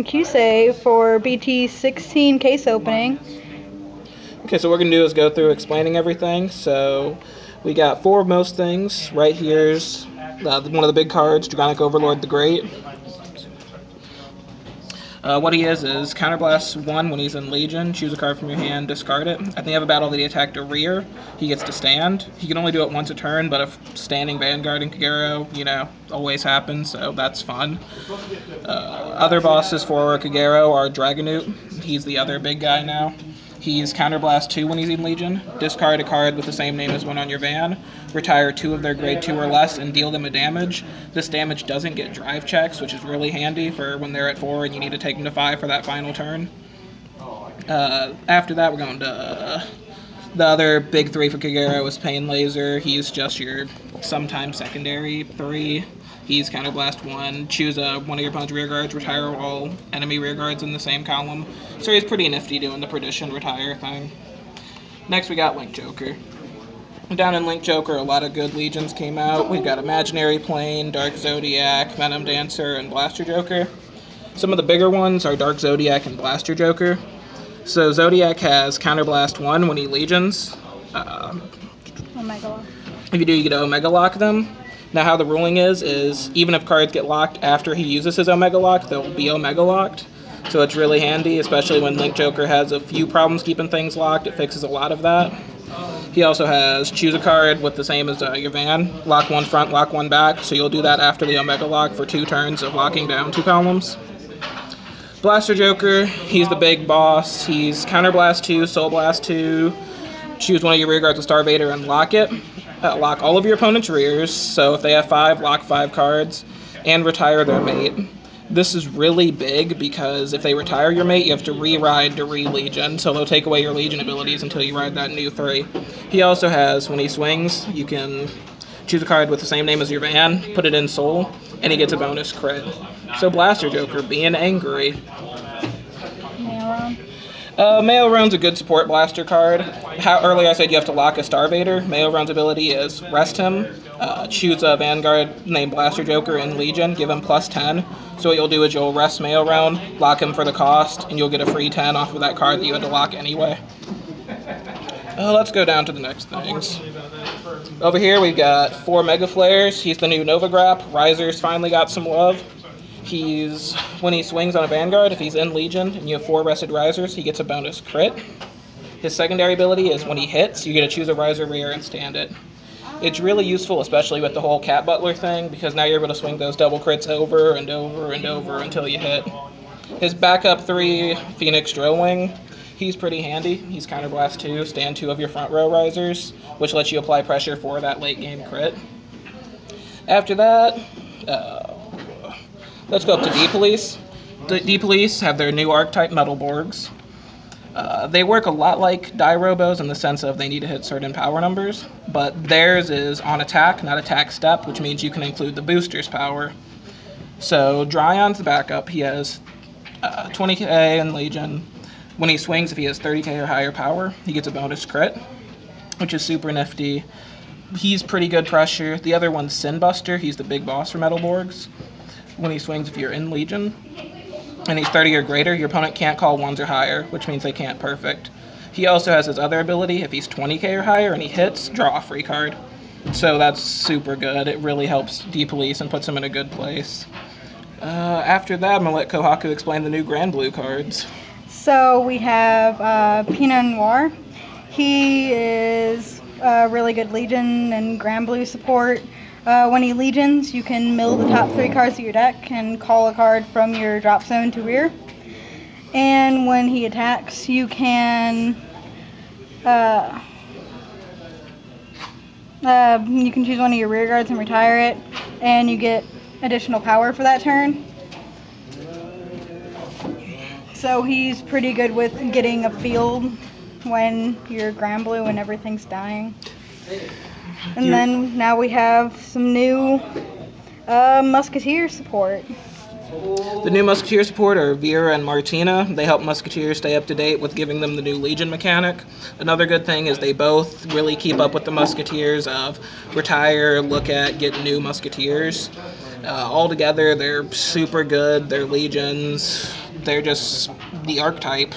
and Kyuusei for BT16 case opening. Okay, so what we're going to do is go through explaining everything. So we got four of most things. Right here's one of the big cards, Dragonic Overlord the Great. What he is Counterblast 1 when he's in Legion. Choose a card from your hand, discard it. At the end of a battle that he attacked a rear, he gets to stand. He can only do it once a turn, but if standing Vanguard and Kagero, always happens, so that's fun. Other bosses for Kagero are Dragonoot. He's the other big guy now. He's Counterblast 2 when he's in Legion. Discard a card with the same name as one on your van. Retire 2 of their grade 2 or less and deal them a damage. This damage doesn't get drive checks, which is really handy for when they're at 4 and you need to take them to 5 for that final turn. After that, we're going to the other big 3 for Kagero is Pain Laser. He's just your sometimes secondary 3. He's Counterblast 1. Choose one of your opponent's rear guards, retire all enemy rear guards in the same column. So he's pretty nifty doing the Perdition retire thing. Next we got Link Joker. Down in Link Joker, a lot of good Legions came out. We've got Imaginary Plane, Dark Zodiac, Venom Dancer, and Blaster Joker. Some of the bigger ones are Dark Zodiac and Blaster Joker. So Zodiac has Counterblast 1 when he Legions. Omega Lock. If you do, you get to Omega Lock them. Now how the ruling is even if cards get locked after he uses his Omega Lock, they'll be Omega Locked. So it's really handy, especially when Link Joker has a few problems keeping things locked. It fixes a lot of that. He also has choose a card with the same as your van. Lock one front, lock one back. So you'll do that after the Omega Lock for 2 turns of locking down 2 columns. Blaster Joker, he's the big boss. He's Counterblast 2, Soul Blast 2. Choose one of your rear guards with Star Vader and lock it. Lock all of your opponent's rears, so if they have 5, lock 5 cards, and retire their mate. This is really big because if they retire your mate, you have to re-ride to re-Legion, so they'll take away your Legion abilities until you ride that new 3. He also has, when he swings, you can choose a card with the same name as your van, put it in Soul, and he gets a bonus crit. So Blaster Joker, being angry. Mail Round's a good support blaster card. Earlier I said you have to lock a Star Vader. Mail Round's ability is rest him, choose a Vanguard named Blaster Joker in Legion, give him +10. So what you'll do is you'll rest Mail Round, lock him for the cost, and you'll get a free 10 off of that card that you had to lock anyway. Let's go down to the next things. Over here we've got 4 Mega Flares. He's the new Nova Grap. Risers finally got some love. When he swings on a Vanguard, if he's in Legion and you have 4 rested Risers, he gets a bonus crit. His secondary ability is when he hits, you get to choose a Riser rear and stand it. It's really useful, especially with the whole Cat Butler thing, because now you're able to swing those double crits over and over and over until you hit. His backup 3, Phoenix Drillwing, he's pretty handy. He's Counterblast 2, stand 2 of your front row Risers, which lets you apply pressure for that late game crit. After that, let's go up to D-Police. D-Police have their new archetype Metalborgs. They work a lot like Die Robos in the sense of they need to hit certain power numbers, but theirs is on attack, not attack step, which means you can include the booster's power. So Dryon's the backup. He has 20k in Legion. When he swings, if he has 30k or higher power, he gets a bonus crit, which is super nifty. He's pretty good pressure. The other one's Sinbuster. He's the big boss for Metalborgs. When he swings, if you're in Legion and he's 30 or greater, your opponent can't call 1s or higher, which means they can't perfect. He also has his other ability. If he's 20k or higher and he hits, draw a free card. So that's super good. It really helps D-Police and puts him in a good place. After that, I'm going to let Kohaku explain the new Grand Blue cards. So we have Pinot Noir. He is a really good Legion and Grand Blue support. When he Legions, you can mill the top 3 cards of your deck and call a card from your drop zone to rear. And when he attacks, you can choose one of your rear guards and retire it, and you get additional power for that turn. So he's pretty good with getting a field when you're Grand Blue and everything's dying. And then now we have some new Musketeer support. The new Musketeer support are Vera and Martina. They help Musketeers stay up to date with giving them the new Legion mechanic. Another good thing is they both really keep up with the Musketeers of retire, look at, get new Musketeers. All together, they're super good. They're legions. They're just the archetype.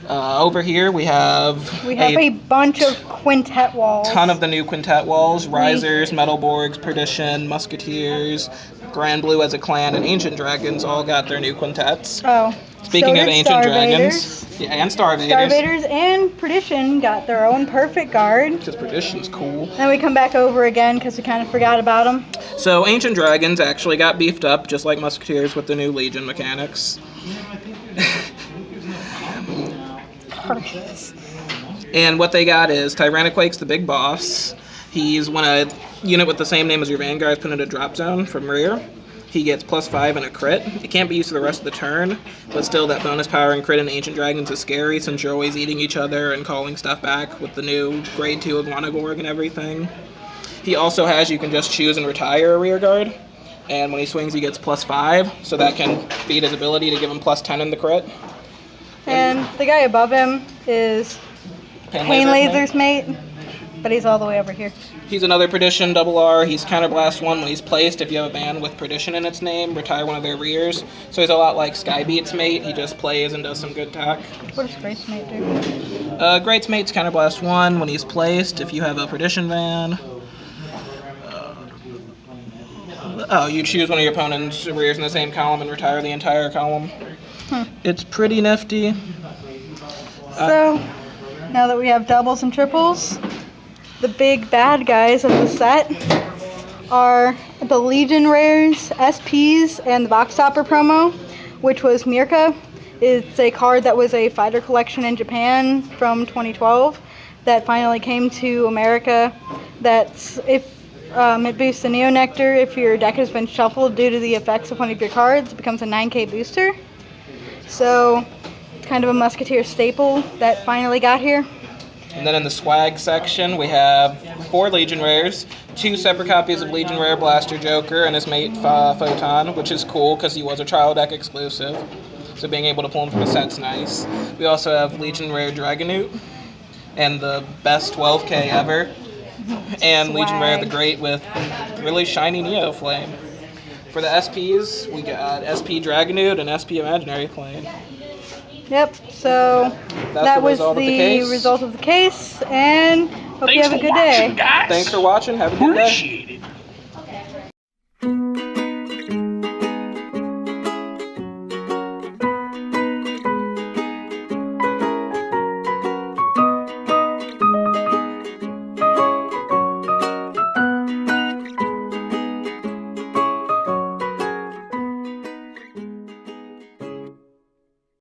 Over here we have a bunch of quintet walls. ton of the new quintet walls: Risers, Metalborgs, Perdition, Musketeers, Grand Blue as a clan, and Ancient Dragons all got their new quintets. Oh. Speaking So of did Ancient Dragons, Starvaders. yeah, and Starvaders. Starvaders and Perdition got their own perfect guard. Because Perdition's cool. Then we come back over again because we kind of forgot about them. So Ancient Dragons actually got beefed up, just like Musketeers, with the new Legion mechanics. And what they got is Tyrannoquake's the big boss. He's when a unit with the same name as your Vanguard is put into a drop zone from rear. He gets +5 and a crit. It can't be used for the rest of the turn, but still that bonus power and crit in Ancient Dragons is scary since you're always eating each other and calling stuff back with the new grade 2 Iguanagorg and everything. He also has, you can just choose and retire a rear guard, and when he swings he gets +5, so that can beat his ability to give him +10 in the crit. And the guy above him is Pain Laser's mate, but he's all the way over here. He's another Perdition RR. He's Counterblast 1 when he's placed. If you have a band with Perdition in its name, retire one of their rears. So he's a lot like Skybeat's mate. He just plays and does some good attack. What does Great's mate do? Great's mate's Counterblast 1 when he's placed. If you have a Perdition van. You choose one of your opponent's rears in the same column and retire the entire column. It's pretty nifty. So, now that we have doubles and triples, the big bad guys of the set are the Legion rares, SPs, and the Box Topper promo, which was Mirka. It's a card that was a fighter collection in Japan from 2012 that finally came to America. That's if it boosts the Neo Nectar. If your deck has been shuffled due to the effects of one of your cards, it becomes a 9k booster. So, it's kind of a Musketeer staple that finally got here. And then in the swag section, we have 4 Legion rares, 2 separate copies of Legion Rare Blaster Joker and his mate Photon, which is cool because he was a trial deck exclusive. So being able to pull him from a set's nice. We also have Legion Rare Dragonute and the best 12k ever. And Legion Rare the Great with really shiny Neo Flame. For the SPs, we got SP Dragonute and SP Imaginary Plane. Yep, so that was the result of the case, and hope you have a good day. Thanks for watching. Have a good day. Appreciate it.